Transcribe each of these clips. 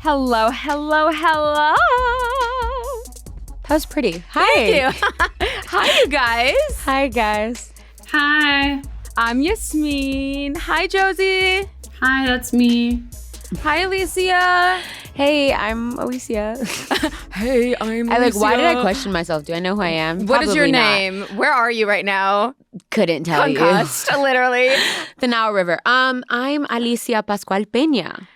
Hello, hello, hello. That was pretty. Hi. Thank you. Hi, you guys. Hi, guys. Hi. I'm Yasmine. Hi, Josie. Hi, that's me. Hi, Alycia. Hey, I'm Alycia. Hey, I'm Alycia. Why did I question myself? Do I know who I am? What is your Probably not. name? Where are you right now? Couldn't tell Concussed, literally. you. The Nile River. I'm Alycia Pascual-Peña.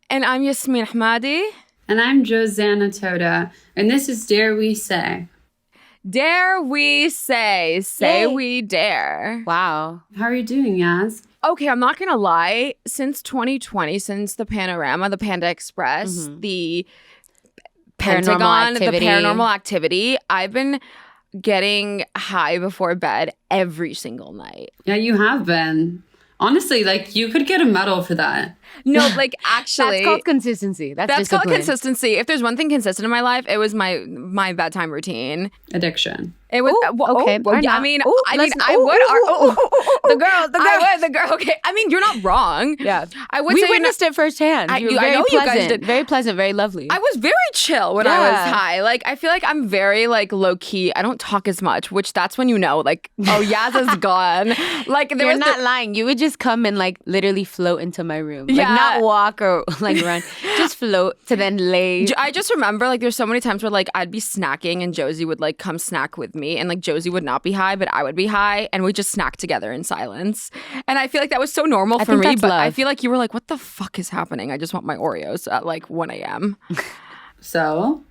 And I'm Yasmine Hamady. And I'm Josie Totah. And this is Dare We Say. Dare we say? Say Yay. we dare. Wow. How are you doing, Yas? Okay, I'm not gonna lie. Since 2020, since the Panorama, the Panda Express, the Pentagon, the paranormal activity, I've been getting high before bed every single night. Yeah, you have been. Honestly, you could get a medal for that. No, actually. That's called consistency. That's called discipline. consistency. If there's one thing consistent in my life, it was my bedtime routine. Addiction. It was okay. I mean, I would. The girl. Okay, I mean, you're not wrong. Yeah, I would. We say witnessed it firsthand. I You were know very you pleasant, guys did. Very pleasant, very lovely. I was very chill when I was high. I feel like I'm very low key. I don't talk as much, which that's when you know, Yaz is gone. You're not lying. You would just come and literally float into my room. Yeah. Not walk or run. Just float to then lay. I just remember there's so many times where I'd be snacking and Josie would come snack with me, and Josie would not be high, but I would be high, and we just snack together in silence. And I feel like that was so normal for me, but I feel like you were what the fuck is happening? I just want my Oreos at 1 a.m. So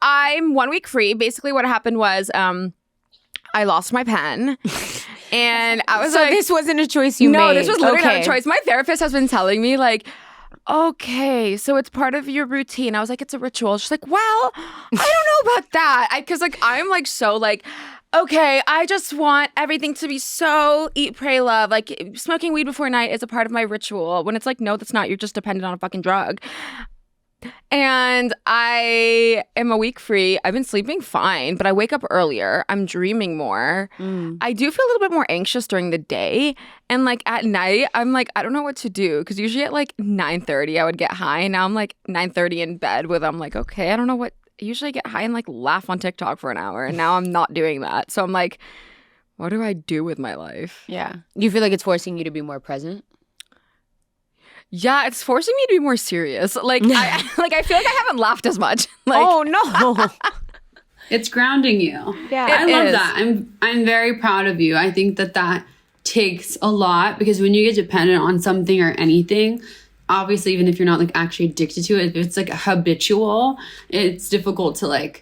I'm 1 week free. Basically what happened was I lost my pen. And I was this wasn't a choice you made. No, this was literally not a choice. My therapist has been telling me okay, so it's part of your routine. I was it's a ritual. She's well, I don't know about that. Because I'm so okay, I just want everything to be so eat, pray, love. Smoking weed before night is a part of my ritual. When it's no, that's not. You're just dependent on a fucking drug. And I am a week free. I've been sleeping fine, but I wake up earlier. I'm dreaming more. I do feel a little bit more anxious during the day. And at night, I'm I don't know what to do. Because usually at 9:30, I would get high. And now I'm 9:30 in bed with, I'm okay, I don't know what. I usually get high and laugh on TikTok for an hour. And now I'm not doing that. So I'm what do I do with my life? Yeah. Do you feel it's forcing you to be more present? Yeah, it's forcing me to be more serious. I feel I haven't laughed as much. Oh no. it's grounding you. Yeah. I love that. I'm very proud of you. I think that takes a lot, because when you get dependent on something or anything, obviously, even if you're not actually addicted to it, if it's habitual, it's difficult to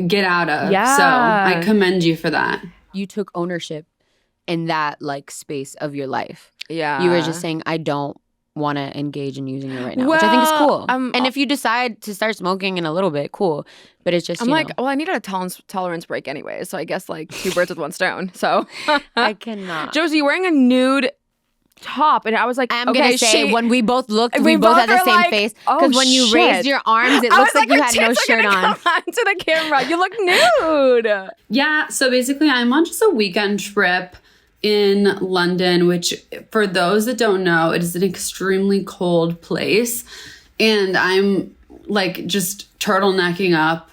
get out of. Yeah. So I commend you for that. You took ownership in that space of your life. Yeah. You were just saying, I don't want to engage in using it right now, which I think is cool. And if you decide to start smoking in a little bit, cool. But it's just, I'm I needed a tolerance break anyway. So I guess two birds with one stone. So I cannot. Josie, you're wearing a nude top, and I was I'm gonna say when we both looked, we both had the same face, because when you raised your arms, it looks like you had no shirt on. To the camera, you look nude. Yeah, so basically I'm on just a weekend trip in London, which for those that don't know, it is an extremely cold place, and I'm just turtlenecking up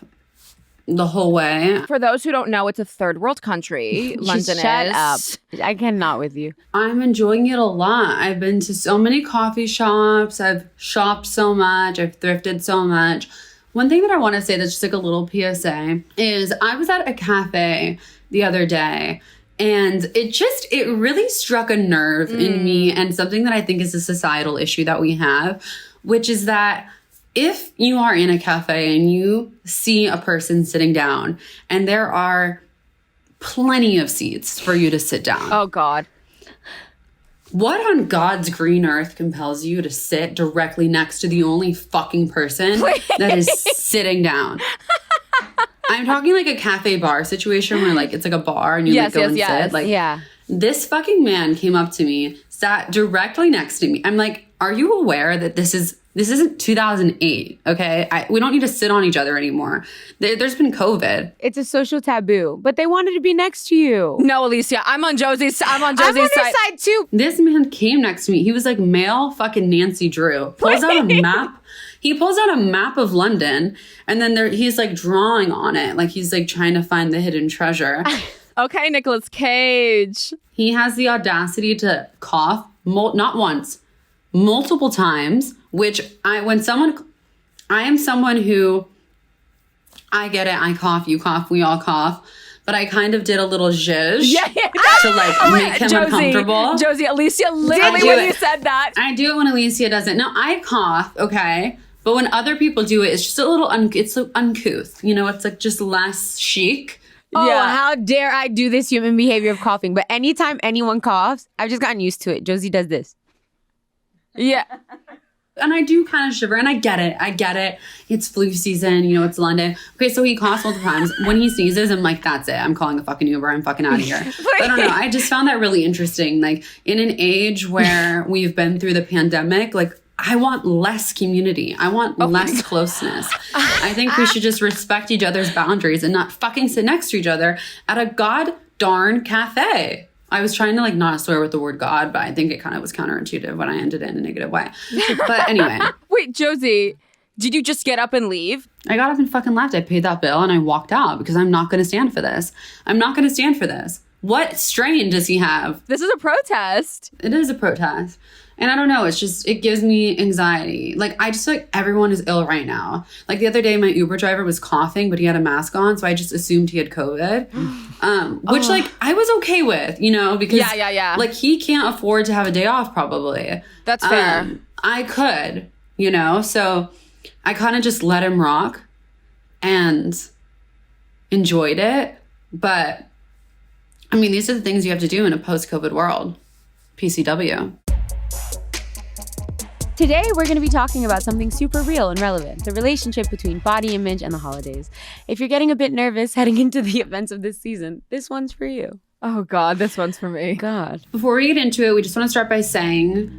the whole way. For those who don't know, it's a third world country. London Shut is. up. I cannot with you. I'm enjoying it a lot. I've been to so many coffee shops. I've shopped so much. I've thrifted so much. One thing that I want to say that's just a little PSA is I was at a cafe the other day, and it really struck a nerve in me, and something that I think is a societal issue that we have, which is that if you are in a cafe and you see a person sitting down and there are plenty of seats for you to sit down. Oh, God. What on God's green earth compels you to sit directly next to the only fucking person that is sitting down? I'm talking a cafe bar situation where it's a bar and you go and sit. Yeah. This fucking man came up to me, sat directly next to me. I'm are you aware that this isn't 2008, okay? We don't need to sit on each other anymore. There's been COVID. It's a social taboo, but they wanted to be next to you. No, Alycia, I'm on Josie's side. I'm on your side too. This man came next to me. He was male fucking Nancy Drew. Pulls out a map. He pulls out a map of London, and then he's like drawing on it. Like he's like trying to find the hidden treasure. Okay, Nicolas Cage. He has the audacity to cough, not once, multiple times, which I am someone who, I get it, I cough, you cough, we all cough, but I kind of did a little zhuzh to like make him uncomfortable. Josie, Alycia, literally when you said that. I do it when Alycia doesn't. No, I cough, okay? But when other people do it, it's just a little, it's so uncouth. You know, it's like just less chic. Oh, how dare I do this human behavior of coughing. But anytime anyone coughs, I've just gotten used to it. Josie does this. Yeah. And I do kind of shiver, and I get it. It's flu season, you know, it's London. Okay, so he coughs multiple times. When he sneezes, I'm like, that's it. I'm calling a fucking Uber. I'm fucking out of here. But I don't know. I just found that really interesting. Like, in an age where we've been through the pandemic, like, I want less community. I want less closeness. I think we should just respect each other's boundaries and not fucking sit next to each other at a god darn cafe. I was trying to like not swear with the word God, but I think it kind of was counterintuitive when I ended it in a negative way. But anyway. Wait, Josie, did you just get up and leave? I got up and fucking left. I paid that bill and I walked out because I'm not going to stand for this. I'm not going to stand for this. What strain does he have? This is a protest. It is a protest. And I don't know, it's just, it gives me anxiety. Like, I just feel like everyone is ill right now. Like, the other day, my Uber driver was coughing, but he had a mask on, so I just assumed he had COVID. Which, like, I was okay with, you know, because, like, he can't afford to have a day off, probably. That's fair. I could, you know, so I kind of just let him rock and enjoyed it. But, I mean, these are the things you have to do in a post-COVID world. PCW. Today, we're going to be talking about something super real and relevant, the relationship between body image and the holidays. If you're getting a bit nervous heading into the events of this season, this one's for you. Oh, God, this one's for me. God. Before we get into it, we just want to start by saying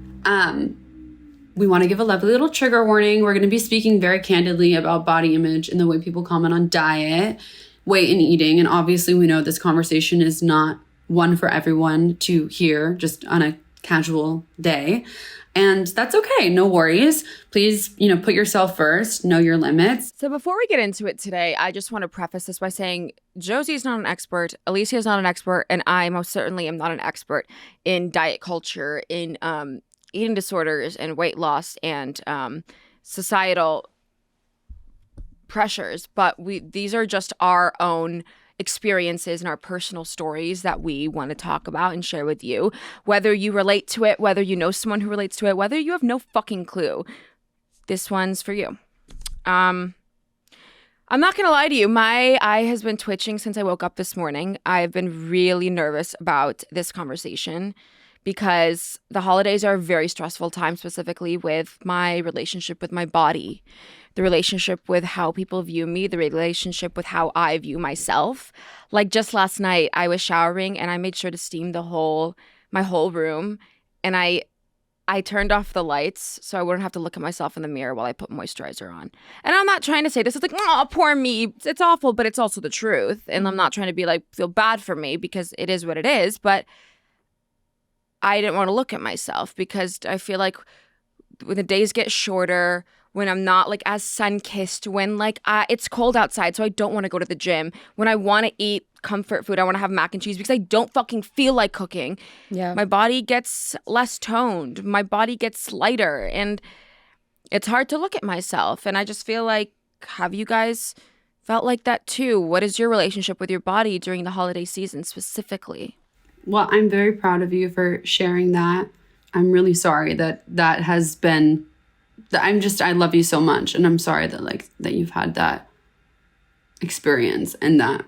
we want to give a lovely little trigger warning. We're going to be speaking very candidly about body image and the way people comment on diet, weight, and eating. And obviously, we know this conversation is not one for everyone to hear just on a casual day. And that's okay. No worries. Please, you know, put yourself first. Know your limits. So before we get into it today, I just want to preface this by saying Josie is not an expert. Alycia is not an expert. And I most certainly am not an expert in diet culture, in eating disorders and weight loss and societal pressures. But these are just our own experiences and our personal stories that we want to talk about and share with you. Whether you relate to it, whether you know someone who relates to it, whether you have no fucking clue, this one's for you. I'm not gonna lie to you, my eye has been twitching since I woke up this morning. I've been really nervous about this conversation because the holidays are a very stressful time, specifically with my relationship with my body, the relationship with how people view me, the relationship with how I view myself. Like just last night, I was showering and I made sure to steam my whole room. And I turned off the lights so I wouldn't have to look at myself in the mirror while I put moisturizer on. And I'm not trying to say this is like, oh, poor me. It's awful, but it's also the truth. And I'm not trying to be like, feel bad for me because it is what it is. But I didn't want to look at myself because I feel like when the days get shorter, when I'm not like as sun-kissed, when like it's cold outside so I don't want to go to the gym, when I want to eat comfort food, I want to have mac and cheese because I don't fucking feel like cooking. Yeah. My body gets less toned. My body gets lighter and it's hard to look at myself. And I just feel like, have you guys felt like that too? What is your relationship with your body during the holiday season specifically? Well, I'm very proud of you for sharing that. I'm really sorry that has been... I love you so much, and I'm sorry that you've had that experience, and that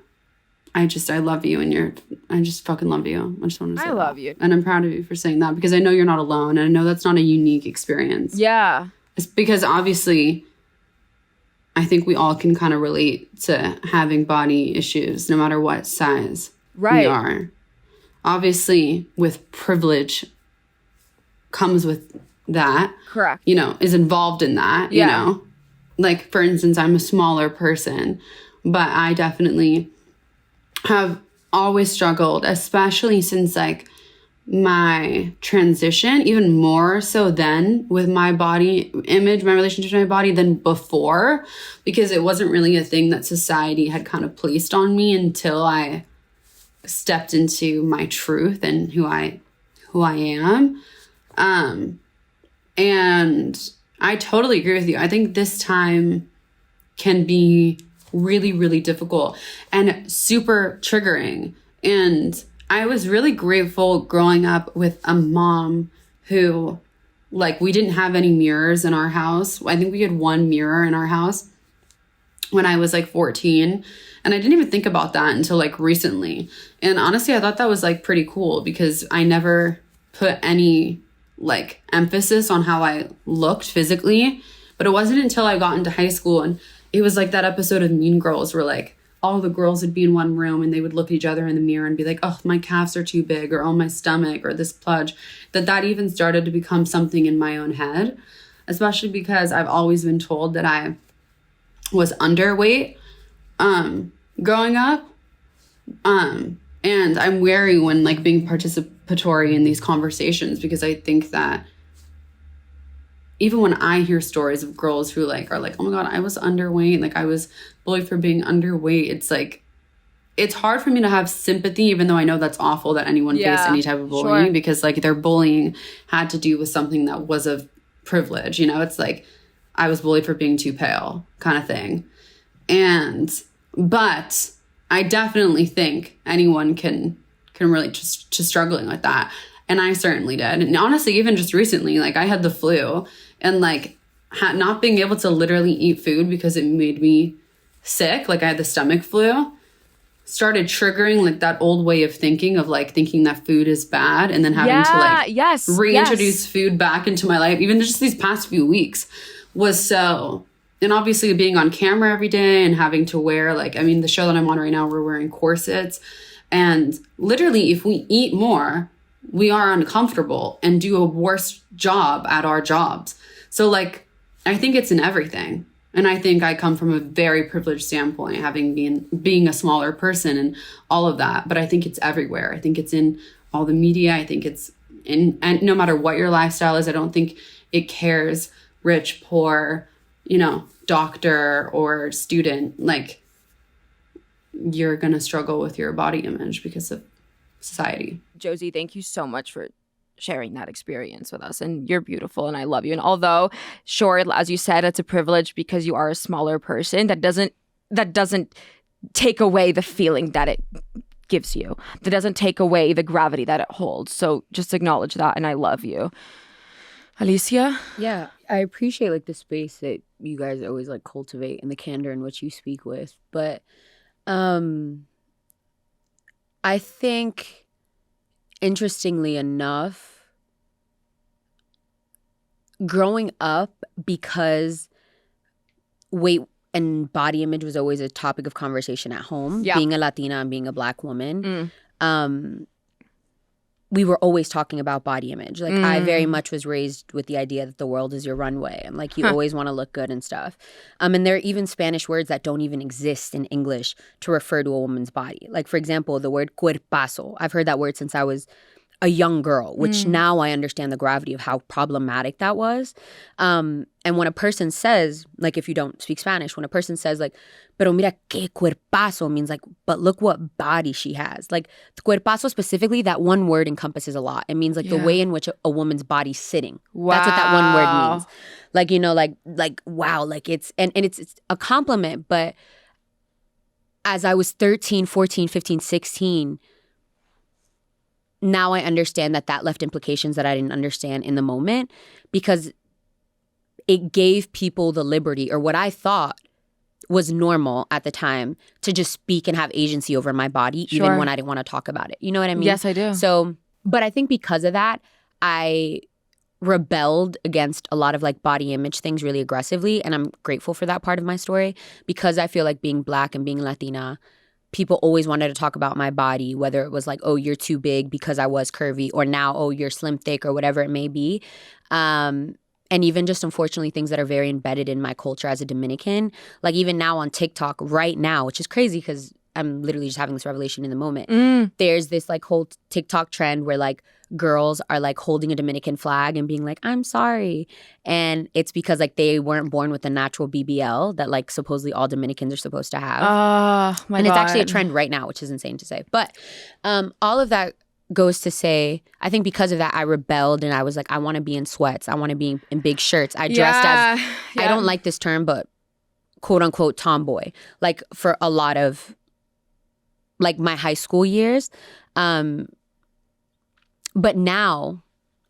I love you, and I just fucking love you. I just want to say I love you. And I'm proud of you for saying that, because I know you're not alone, and I know that's not a unique experience. Yeah. It's because obviously I think we all can kind of relate to having body issues no matter what size we are. Obviously, with privilege comes with that. Correct. You know, is involved in that, you know. Like, for instance, I'm a smaller person, but I definitely have always struggled, especially since, like, my transition, even more so then with my body image, my relationship to my body than before, because it wasn't really a thing that society had kind of placed on me until I stepped into my truth and who I am. And I totally agree with you. I think this time can be really, really difficult and super triggering. And I was really grateful growing up with a mom who, like, we didn't have any mirrors in our house. I think we had one mirror in our house when I was like 14. And I didn't even think about that until like recently. And honestly, I thought that was like pretty cool because I never put any like emphasis on how I looked physically. But it wasn't until I got into high school, and it was like that episode of Mean Girls where like all the girls would be in one room and they would look at each other in the mirror and be like, oh, my calves are too big, or oh, my stomach, or this pludge, that even started to become something in my own head, especially because I've always been told that I was underweight growing up. And I'm wary when like being participatory in these conversations, because I think that even when I hear stories of girls who like are like, oh my God, I was underweight, like I was bullied for being underweight, it's like, it's hard for me to have sympathy, even though I know that's awful that anyone face any type of bullying, because like their bullying had to do with something that was of privilege. You know, it's like I was bullied for being too pale kind of thing. But I definitely think anyone can relate to struggling with that. And I certainly did. And honestly, even just recently, like I had the flu, and like not being able to literally eat food because it made me sick, like I had the stomach flu, started triggering like that old way of thinking of like thinking that food is bad, and then having to like reintroduce food back into my life. Even just these past few weeks was so... And obviously being on camera every day and having to wear like, I mean, the show that I'm on right now, we're wearing corsets. And literally if we eat more, we are uncomfortable and do a worse job at our jobs. So like, I think it's in everything. And I think I come from a very privileged standpoint, having being a smaller person and all of that. But I think it's everywhere. I think it's in all the media. I think it's in, and no matter what your lifestyle is, I don't think it cares rich, poor, you know, doctor or student. Like, you're going to struggle with your body image because of society. Josie, thank you so much for sharing that experience with us. And you're beautiful and I love you. And although, sure, as you said, it's a privilege because you are a smaller person, that doesn't take away the feeling that it gives you. That doesn't take away the gravity that it holds. So just acknowledge that, and I love you. Alycia? Yeah, I appreciate like the space that you guys always like cultivate and the candor in which you speak with. But I think, interestingly enough, growing up, because weight and body image was always a topic of conversation at home, being a Latina and being a Black woman, we were always talking about body image. Like, I very much was raised with the idea that the world is your runway, and like you always want to look good and stuff. And there are even Spanish words that don't even exist in English to refer to a woman's body. Like, for example, the word cuerpazo. I've heard that word since I was a young girl, which now I understand the gravity of how problematic that was. And when a person says, like, if you don't speak Spanish, when a person says like, pero mira que cuerpazo, means like, but look what body she has. Like, cuerpazo specifically, that one word encompasses a lot. It means like the way in which a woman's body's sitting. Wow. That's what that one word means. Like, you know, like wow, like it's a compliment. But as I was 13, 14, 15, 16, now I understand that left implications that I didn't understand in the moment, because it gave people the liberty, or what I thought was normal at the time, to just speak and have agency over my body, even when I didn't want to talk about it. You know what I mean? Yes, I do. So, but I think because of that, I rebelled against a lot of like body image things really aggressively. And I'm grateful for that part of my story, because I feel like being Black and being Latina, people always wanted to talk about my body, whether it was like, oh, you're too big because I was curvy, or now, oh, you're slim, thick, or whatever it may be. And even just, unfortunately, things that are very embedded in my culture as a Dominican. Like, even now on TikTok right now, which is crazy because I'm literally just having this revelation in the moment. There's this like whole TikTok trend where like girls are like holding a Dominican flag and being like, I'm sorry. And it's because like they weren't born with a natural BBL that like supposedly all Dominicans are supposed to have. Oh, my God. And it's actually a trend right now, which is insane to say. But all of that goes to say, I think because of that, I rebelled and I was like, I want to be in sweats. I want to be in big shirts. I dressed as, I don't like this term, but quote unquote tomboy, like for a lot of like my high school years. But now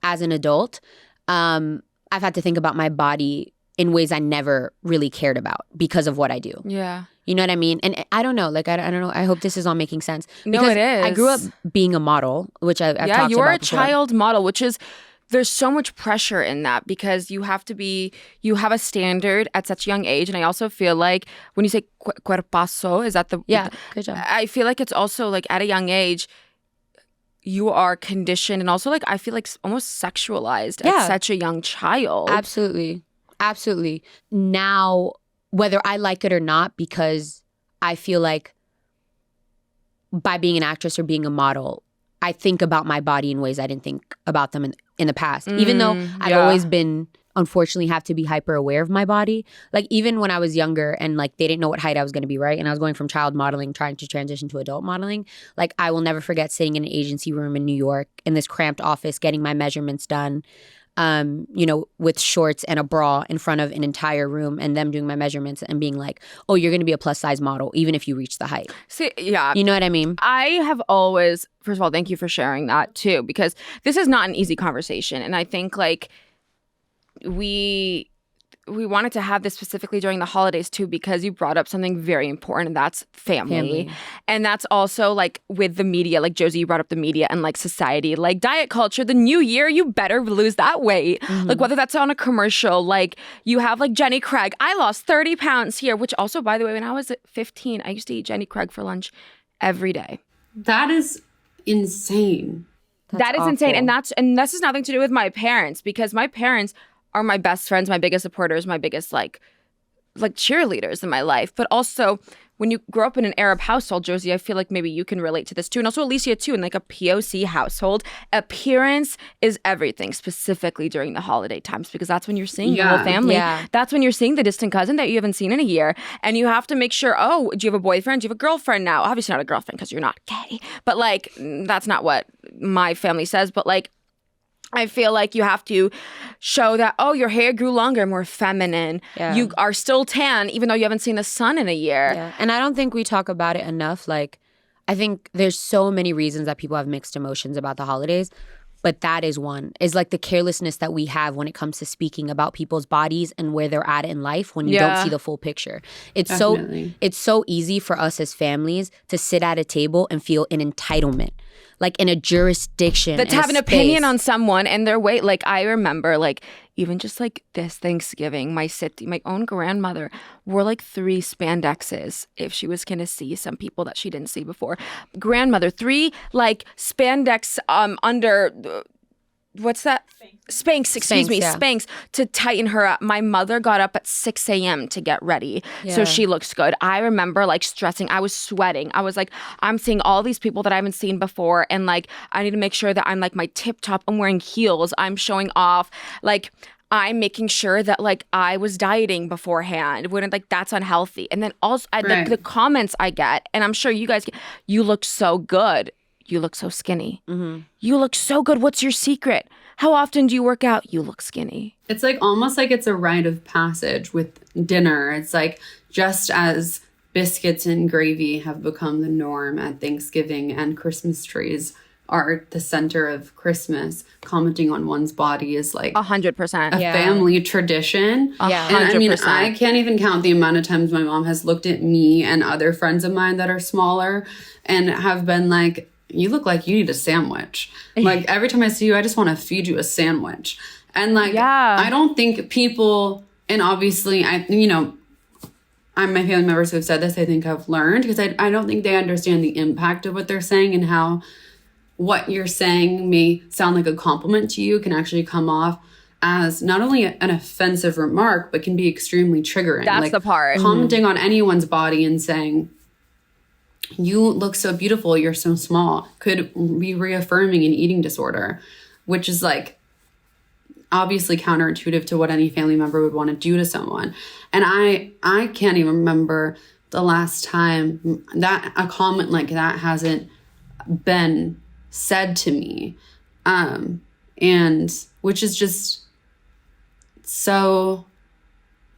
as an adult, I've had to think about my body in ways I never really cared about because of what I do. Yeah. You know what I mean? And I don't know. Like, I don't know. I hope this is all making sense. No, Because it is. I grew up being a model, which I've talked about you're a before. child model, which is, there's so much pressure in that because you have a standard at such a young age. And I also feel like when you say cuerpazo, is that the... Yeah, good job. I feel like it's also like at a young age, you are conditioned and also like I feel like almost sexualized at such a young child. Absolutely. Absolutely. Now, whether I like it or not, because I feel like by being an actress or being a model, I think about my body in ways I didn't think about them in the past. Even though I've always been, unfortunately, have to be hyper aware of my body. Like even when I was younger and like they didn't know what height I was going to be, right? And I was going from child modeling, trying to transition to adult modeling. Like I will never forget sitting in an agency room in New York in this cramped office, getting my measurements done. With shorts and a bra in front of an entire room and them doing my measurements and being like, oh, you're going to be a plus size model even if you reach the height. See, yeah. You know what I mean? I have always, first of all, thank you for sharing that too, because this is not an easy conversation. And I think like we wanted to have this specifically during the holidays too, because you brought up something very important, and that's family. And that's also like with the media, like Josie, you brought up the media and like society, like diet culture, the new year, you better lose that weight. Like whether that's on a commercial, like you have like Jenny Craig, I lost 30 pounds here, which also, by the way, when I was 15, I used to eat Jenny Craig for lunch every day. That is insane. That is insane. And this has nothing to do with my parents, because my parents are my best friends, my biggest supporters, my biggest like cheerleaders in my life. But also when you grow up in an Arab household, Josie, I feel like maybe you can relate to this too. And also Alycia too, in like a POC household, appearance is everything, specifically during the holiday times, because that's when you're seeing your whole family. Yeah. That's when you're seeing the distant cousin that you haven't seen in a year. And you have to make sure, oh, do you have a boyfriend? Do you have a girlfriend now? Obviously not a girlfriend because you're not gay. But like, that's not what my family says. But like, I feel like you have to show that, oh, your hair grew longer, more feminine. Yeah. You are still tan, even though you haven't seen the sun in a year. Yeah. And I don't think we talk about it enough. Like, I think there's so many reasons that people have mixed emotions about the holidays. But that is one, is like the carelessness that we have when it comes to speaking about people's bodies and where they're at in life when you don't see the full picture. It's so easy for us as families to sit at a table and feel an entitlement, like in a jurisdiction. That's have an opinion on someone and their weight. Like I remember like even just like this Thanksgiving, my own grandmother wore like 3 spandexes if she was going to see some people that she didn't see before. Grandmother, 3 like spandex under... What's that? Spanx, excuse me, Spanx to tighten her up. My mother got up at 6 a.m. to get ready so she looks good. I remember like stressing. I was sweating. I was like, I'm seeing all these people that I haven't seen before, and like I need to make sure that I'm like my tip top. I'm wearing heels. I'm showing off. Like I'm making sure that like I was dieting beforehand. When like that's unhealthy. And then also the comments I get, and I'm sure you guys get, you look so good. You look so skinny. Mm-hmm. You look so good. What's your secret? How often do you work out? You look skinny. It's like almost like it's a rite of passage with dinner. It's like just as biscuits and gravy have become the norm at Thanksgiving and Christmas trees are the center of Christmas, commenting on one's body is like 100% a family tradition. Yeah, and 100%. I mean, I can't even count the amount of times my mom has looked at me and other friends of mine that are smaller and have been like, you look like you need a sandwich. Like every time I see you, I just want to feed you a sandwich. And like, I don't think people, and obviously my family members who have said this, I think have learned, because I don't think they understand the impact of what they're saying and how what you're saying may sound like a compliment to you can actually come off as not only an offensive remark, but can be extremely triggering. That's like the part. Commenting on anyone's body and saying, you look so beautiful, you're so small, could be reaffirming an eating disorder. which is like obviously counterintuitive to what any family member would want to do to someone. And I can't even remember the last time that a comment like that hasn't been said to me. And which is just so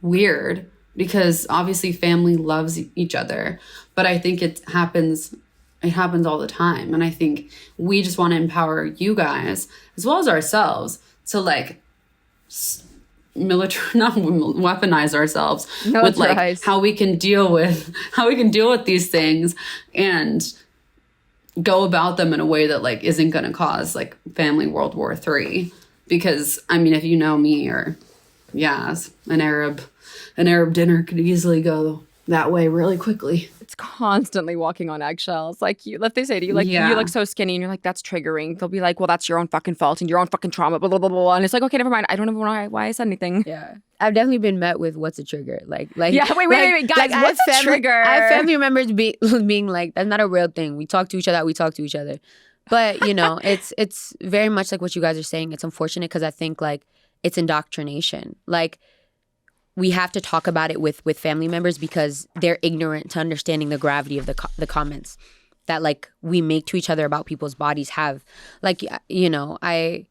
weird, because obviously family loves each other, but I think it happens all the time. And I think we just want to empower you guys as well as ourselves to like not weaponize ourselves with like how we can deal with these things and go about them in a way that like isn't going to cause like family World War III. Because I mean, if you know me, or an Arab dinner could easily go that way really quickly. It's constantly walking on eggshells. Like if they say to you, like, you look so skinny, and you're like, that's triggering. They'll be like, well, that's your own fucking fault and your own fucking trauma, blah, blah, blah, blah. And it's like, okay, never mind. I don't even know why I said anything. Yeah. I've definitely been met with what's a trigger. Like yeah, wait, guys, what's a trigger? I have family members being like, that's not a real thing. We talk to each other. But, you know, it's very much like what you guys are saying. It's unfortunate because I think like it's indoctrination. Like, we have to talk about it with family members because they're ignorant to understanding the gravity of the comments that like we make to each other about people's bodies have. Like, you know, I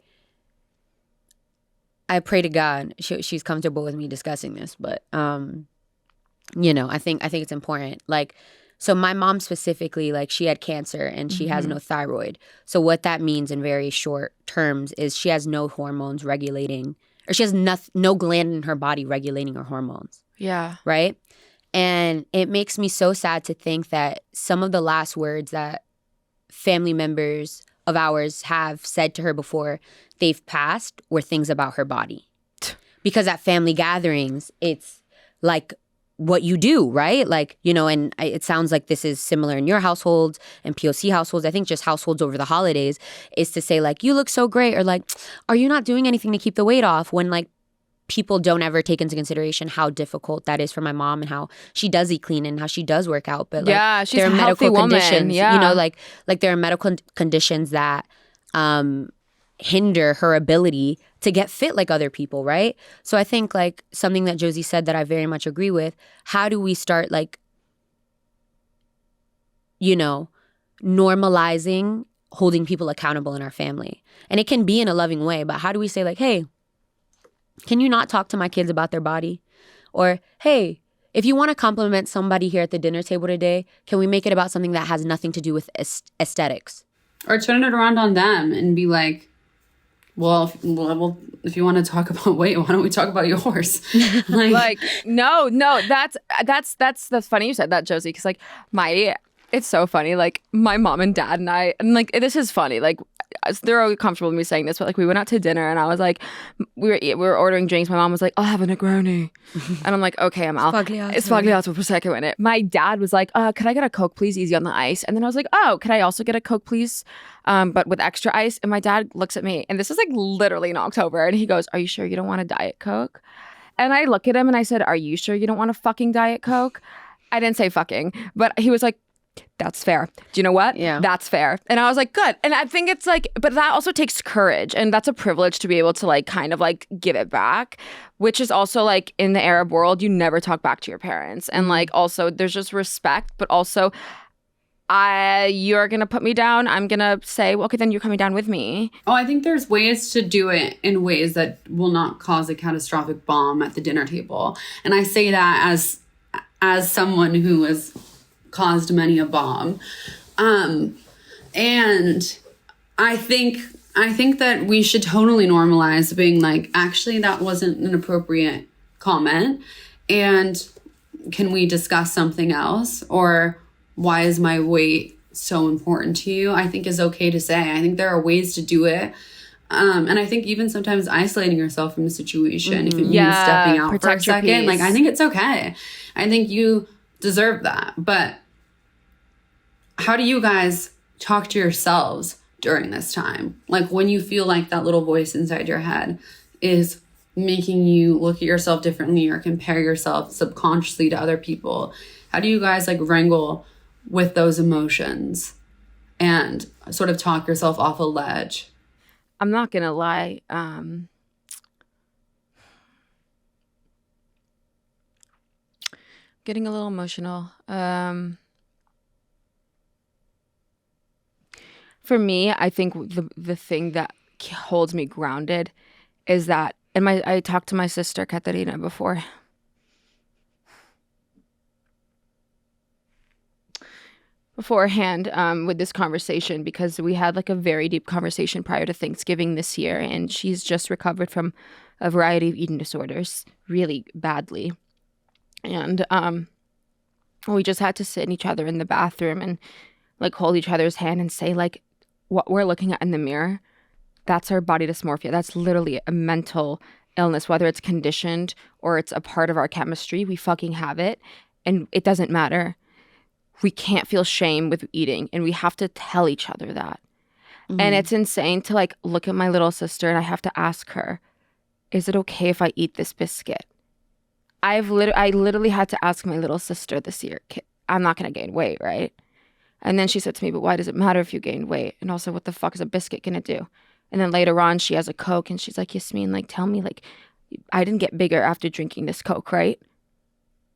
pray to God she's comfortable with me discussing this, but you know, I think it's important. Like, so my mom specifically, like, she had cancer and she has no thyroid. So what that means in very short terms is she has no hormones regulating, or she has no gland in her body regulating her hormones. Yeah. Right? And it makes me so sad to think that some of the last words that family members of ours have said to her before they've passed were things about her body. Because at family gatherings, it's like what you do, right? Like, you know, and it sounds like this is similar in your households and POC households. I think just households over the holidays is to say like, you look so great, or like, are you not doing anything to keep the weight off? When like people don't ever take into consideration how difficult that is for my mom and how she does eat clean and how she does work out. But like, she's there are a medical woman. conditions, you know, like there are medical conditions that hinder her ability to get fit like other people, right? So I think like something that Josie said that I very much agree with, how do we start like, you know, normalizing holding people accountable in our family? And it can be in a loving way, but how do we say like, hey, can you not talk to my kids about their body? Or, hey, if you want to compliment somebody here at the dinner table today, can we make it about something that has nothing to do with aesthetics? Or turn it around on them and be like, well, if you want to talk about weight, why don't we talk about yours? Like, no, that's funny you said that, Josie, because like it's so funny. Like my mom and dad and I, and like this is funny. Like they're always comfortable with me saying this, but like we went out to dinner and I was like, we were ordering drinks. My mom was like, I'll have a Negroni, and I'm like, okay, I'm out. It's Sbagliato Prosecco in it. My dad was like, could I get a Coke, please, easy on the ice? And then I was like, oh, could I also get a Coke, please, but with extra ice? And my dad looks at me, and this is like literally in October, and he goes, are you sure you don't want a Diet Coke? And I look at him and I said, are you sure you don't want a fucking Diet Coke? I didn't say fucking, but he was like, that's fair. Do you know what? Yeah. That's fair. And I was like, good. And I think it's like, but that also takes courage. And that's a privilege to be able to like kind of like give it back, which is also like in the Arab world, you never talk back to your parents. And like also there's just respect, but also you're going to put me down. I'm going to say, well, okay, then you're coming down with me. Oh, I think there's ways to do it in ways that will not cause a catastrophic bomb at the dinner table. And I say that as someone who has caused many a bomb. And I think that we should totally normalize being like, actually, that wasn't an appropriate comment. And can we discuss something else? Or why is my weight so important to you? I think is okay to say. I think there are ways to do it. And I think even sometimes isolating yourself from the situation, if it means stepping out for a second, like, I think it's okay. I think you deserve that. But how do you guys talk to yourselves during this time? Like when you feel like that little voice inside your head is making you look at yourself differently or compare yourself subconsciously to other people. How do you guys like wrangle with those emotions and sort of talk yourself off a ledge? I'm not gonna lie. Getting a little emotional. For me, I think the thing that holds me grounded is that, and I talked to my sister Katerina beforehand with this conversation, because we had like a very deep conversation prior to Thanksgiving this year, and she's just recovered from a variety of eating disorders really badly. And we just had to sit in each other in the bathroom and like hold each other's hand and say like, what we're looking at in the mirror, that's our body dysmorphia. That's literally a mental illness, whether it's conditioned or it's a part of our chemistry. We fucking have it, and it doesn't matter. We can't feel shame with eating, and we have to tell each other that. Mm-hmm. And it's insane to like look at my little sister and I have to ask her, is it okay if I eat this biscuit? I literally had to ask my little sister this year, I'm not going to gain weight, right? And then she said to me, but why does it matter if you gain weight? And also, what the fuck is a biscuit going to do? And then later on, she has a Coke and she's like, Yasmine, like, tell me, like, I didn't get bigger after drinking this Coke, right?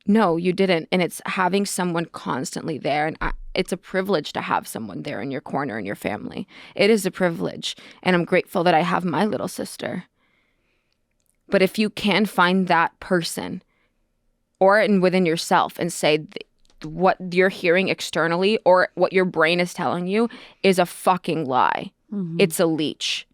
No, you didn't. And it's having someone constantly there. And it's a privilege to have someone there in your corner in your family. It is a privilege. And I'm grateful that I have my little sister. But if you can find that person or within yourself and say what you're hearing externally or what your brain is telling you is a fucking lie. Mm-hmm. It's a leech.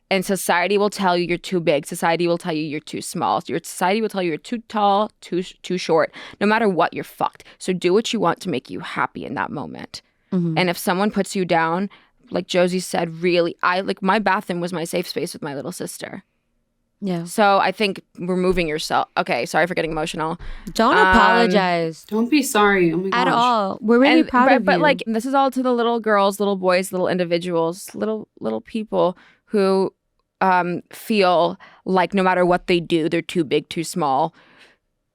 And society will tell you you're too big. Society will tell you you're too small. Your society will tell you you're too tall, too short. No matter what, you're fucked. So do what you want to make you happy in that moment. Mm-hmm. And if someone puts you down, like Josie said, really, my bathroom was my safe space with my little sister. Yeah. So I think removing yourself. Okay, sorry for getting emotional. Don't apologize. Don't be sorry. Oh my gosh. At all. We're really proud of you. But like, this is all to the little girls, little boys, little individuals, little people who feel like no matter what they do, they're too big, too small.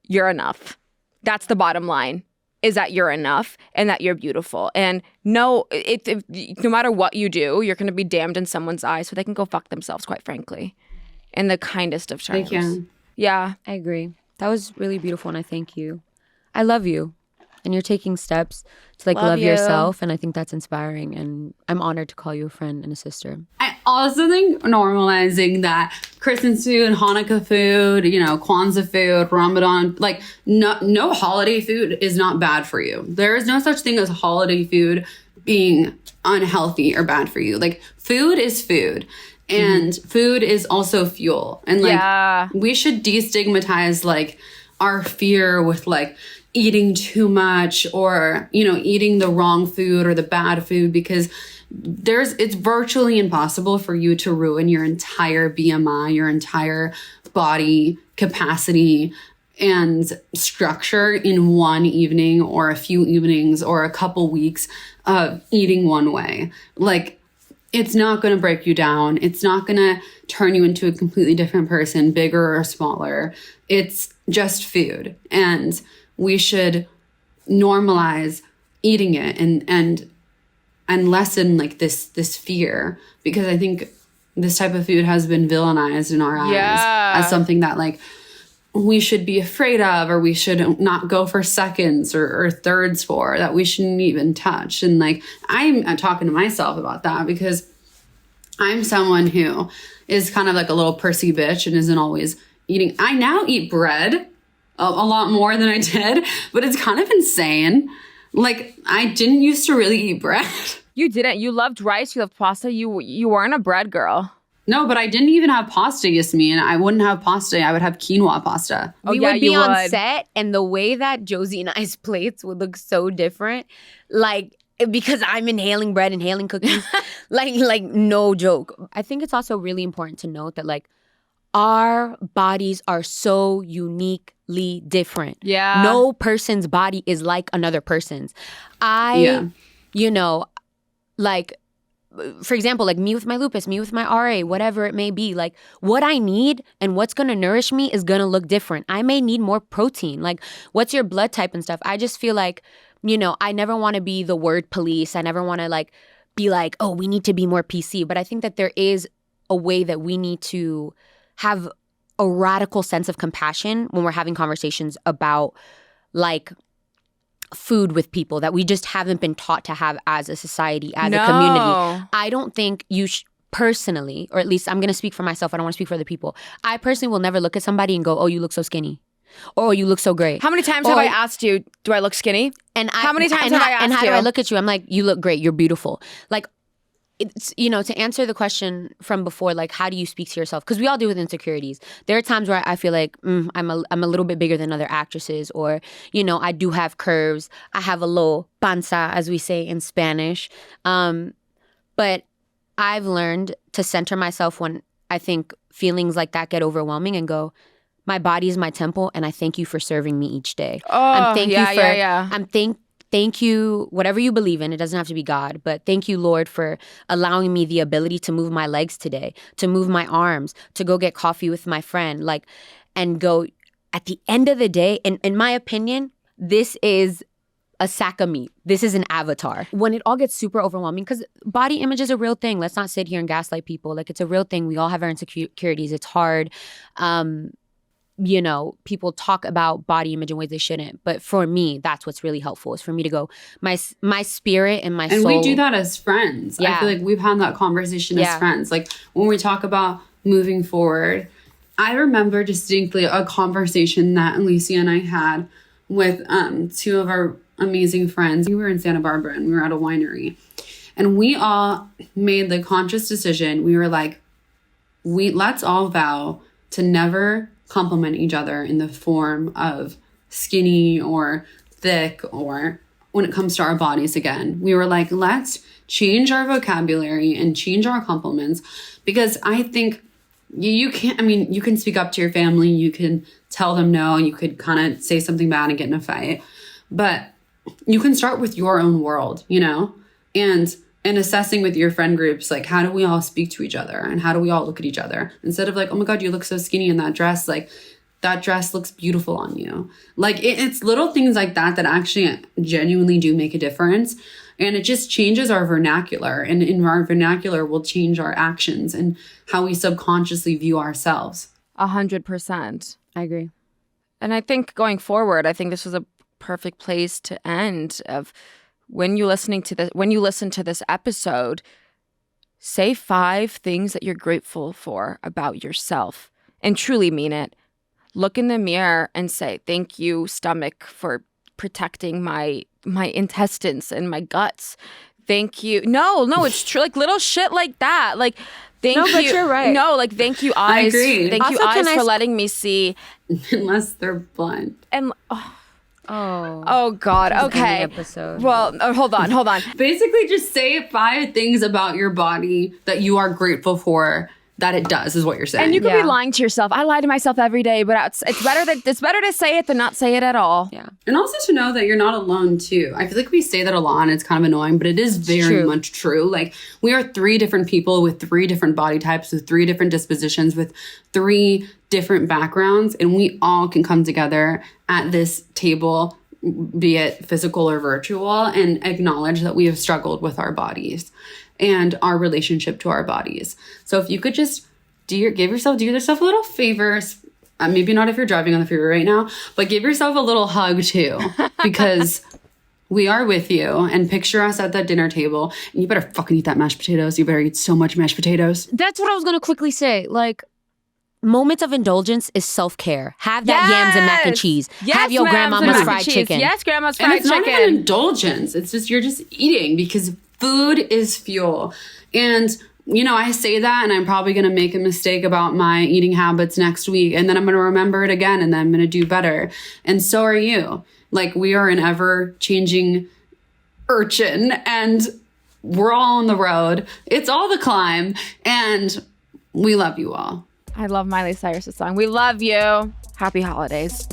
You're enough. That's the bottom line. Is that you're enough and that you're beautiful. And no matter what you do, you're going to be damned in someone's eyes, so they can go fuck themselves, quite frankly. In the kindest of terms. They can. Yeah. I agree. That was really beautiful, and I thank you. I love you. And you're taking steps to like love yourself, and I think that's inspiring, and I'm honored to call you a friend and a sister. I also think normalizing that Christmas food, Hanukkah food, Kwanzaa food, Ramadan, like no holiday food is not bad for you. There is no such thing as holiday food being unhealthy or bad for you. Like, food is food. And food is also fuel. And like, we should destigmatize like our fear with like eating too much or, eating the wrong food or the bad food, because it's virtually impossible for you to ruin your entire BMI, your entire body capacity and structure in one evening or a few evenings or a couple weeks of eating one way. Like, it's not going to break you down. It's not going to turn you into a completely different person, bigger or smaller. It's just food. And we should normalize eating it and lessen like this fear, because I think this type of food has been villainized in our eyes as something that like we should be afraid of, or we should not go for seconds or thirds for, that we shouldn't even touch. And like, I'm talking to myself about that, because I'm someone who is kind of like a little pursy bitch and isn't always eating. I now eat bread a lot more than I did, but it's kind of insane. Like, I didn't used to really eat bread. You didn't. You loved rice. You loved pasta. You weren't a bread girl. No, but I didn't even have pasta, Yasmine. I wouldn't have pasta. I would have quinoa pasta. We would be on set, and the way that Josie and I's plates would look so different, like, because I'm inhaling bread, inhaling cookies, like no joke. I think it's also really important to note that like our bodies are so uniquely different. Yeah. No person's body is like another person's. Like, for example, like me with my lupus, me with my RA, whatever it may be, like what I need and what's going to nourish me is going to look different. I may need more protein. Like, what's your blood type and stuff? I just feel like, I never want to be the word police. I never want to like be like, oh, we need to be more PC. But I think that there is a way that we need to have a radical sense of compassion when we're having conversations about like food with people that we just haven't been taught to have as a society, as a community. I don't think you personally, or at least I'm going to speak for myself. I don't want to speak for other people. I personally will never look at somebody and go, oh, you look so skinny. Or, oh, you look so great. How many times have I asked you, do I look skinny? How many times have I asked you? And how do I look at you? I'm like, you look great. You're beautiful. Like, it's, you know, to answer the question from before, like, how do you speak to yourself? Because we all deal with insecurities. There are times where I feel like I'm a little bit bigger than other actresses, or, you know, I do have curves. I have a little panza, as we say in Spanish. But I've learned to center myself when I think feelings like that get overwhelming and go, my body is my temple, and I thank you for serving me each day. Oh, Thank you, whatever you believe in. It doesn't have to be God, but thank you, Lord, for allowing me the ability to move my legs today, to move my arms, to go get coffee with my friend, like, and go. At the end of the day, in my opinion, this is a sack of meat. This is an avatar. When it all gets super overwhelming, because body image is a real thing. Let's not sit here and gaslight people. Like, it's a real thing. We all have our insecurities. It's hard. You know, people talk about body image in ways they shouldn't. But for me, that's what's really helpful, is for me to go, my spirit and my soul. And we do that as friends. Yeah. I feel like we've had that conversation as friends. Like, when we talk about moving forward, I remember distinctly a conversation that Alycia and I had with two of our amazing friends. We were in Santa Barbara and we were at a winery. And we all made the conscious decision. We were like, let's all vow to never compliment each other in the form of skinny or thick, or when it comes to our bodies again. We were like, let's change our vocabulary and change our compliments, because I think you can't, I mean, you can speak up to your family, you can tell them no, you could kind of say something bad and get in a fight, but you can start with your own world, you know? And assessing with your friend groups, like, how do we all speak to each other and how do we all look at each other? Instead of like, oh my God, you look so skinny in that dress. Like, that dress looks beautiful on you. Like, it's little things like that that actually genuinely do make a difference. And it just changes our vernacular. And in our vernacular will change our actions and how we subconsciously view ourselves. 100%. I agree. And I think going forward, I think this was a perfect place to end. Of when you listen to this episode, say 5 things that you're grateful for about yourself and truly mean it. Look in the mirror and say, thank you, stomach, for protecting my intestines and my guts. Thank you. No, it's true. Like, little shit like that. Like, thank you. But you're right. No, like, thank you, eyes. I agree. Thank you, eyes, for letting me see. Unless they're blind. And Oh God. Okay. Episode. Well, hold on. Basically, just say 5 things about your body that you are grateful for that it does, is what you're saying. And you could be lying to yourself. I lie to myself every day, but it's better to say it than not say it at all. Yeah. And also to know that you're not alone too. I feel like we say that a lot and it's kind of annoying, but it is very much true. Like, we are 3 different people with 3 different body types, with 3 different dispositions, with 3 different backgrounds, and we all can come together at this table, be it physical or virtual, and acknowledge that we have struggled with our bodies and our relationship to our bodies. So if you could just do yourself a little favor, maybe not if you're driving on the freeway right now, but give yourself a little hug too, because we are with you. And picture us at that dinner table, and you better fucking eat that mashed potatoes. You better eat so much mashed potatoes. That's what I was going to quickly say. Like, moments of indulgence is self-care. Have that yams and mac and cheese. Yes, have your grandmama's fried chicken. Yes, grandma's fried chicken. And it's not even indulgence. It's just, you're just eating, because food is fuel. And, you know, I say that and I'm probably going to make a mistake about my eating habits next week. And then I'm going to remember it again, and then I'm going to do better. And so are you. Like, we are an ever-changing urchin, and we're all on the road. It's all the climb, and we love you all. I love Miley Cyrus's song. We love you. Happy holidays.